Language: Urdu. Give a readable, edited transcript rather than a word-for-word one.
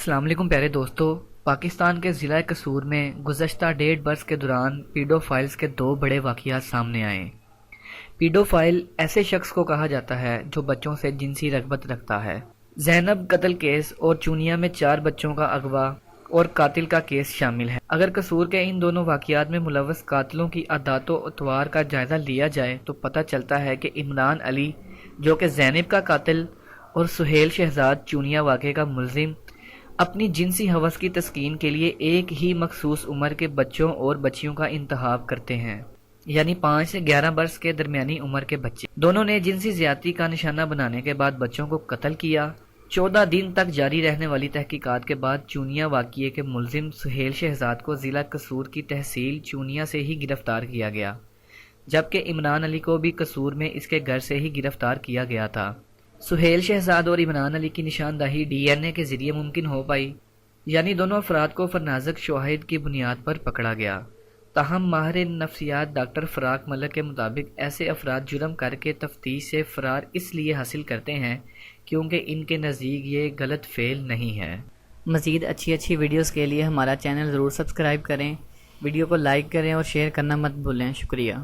السلام علیکم پیارے دوستو۔ پاکستان کے ضلع قصور میں گزشتہ 1.5 برس کے دوران پیڈوفائلز کے 2 بڑے واقعات سامنے آئے۔ پیڈوفائل ایسے شخص کو کہا جاتا ہے جو بچوں سے جنسی رغبت رکھتا ہے۔ زینب قتل کیس اور چونیا میں 4 بچوں کا اغوا اور قاتل کا کیس شامل ہے۔ اگر قصور کے ان دونوں واقعات میں ملوث قاتلوں کی عدات و اطوار کا جائزہ لیا جائے تو پتہ چلتا ہے کہ عمران علی جو کہ زینب کا قاتل اور سہیل شہزاد چونیا واقعے کا ملزم اپنی جنسی ہوس کی تسکین کے لیے ایک ہی مخصوص عمر کے بچوں اور بچیوں کا انتخاب کرتے ہیں، یعنی 5 سے 11 برس کے درمیانی عمر کے بچے۔ دونوں نے جنسی زیادتی کا نشانہ بنانے کے بعد بچوں کو قتل کیا۔ 14 دن تک جاری رہنے والی تحقیقات کے بعد چونیا واقعے کے ملزم سہیل شہزاد کو ضلع قصور کی تحصیل چونیا سے ہی گرفتار کیا گیا، جبکہ عمران علی کو بھی قصور میں اس کے گھر سے ہی گرفتار کیا گیا تھا۔ سہیل شہزاد اور عمران علی کی نشاندہی ڈی این اے کے ذریعے ممکن ہو پائی، یعنی دونوں افراد کو فرنازک شواہد کی بنیاد پر پکڑا گیا۔ تاہم ماہر نفسیات ڈاکٹر فراق ملک کے مطابق ایسے افراد جرم کر کے تفتیش سے فرار اس لیے حاصل کرتے ہیں کیونکہ ان کے نزدیک یہ غلط فعل نہیں ہے۔ مزید اچھی ویڈیوز کے لیے ہمارا چینل ضرور سبسکرائب کریں، ویڈیو کو لائک کریں اور شیئر کرنا مت بھولیں۔ شکریہ۔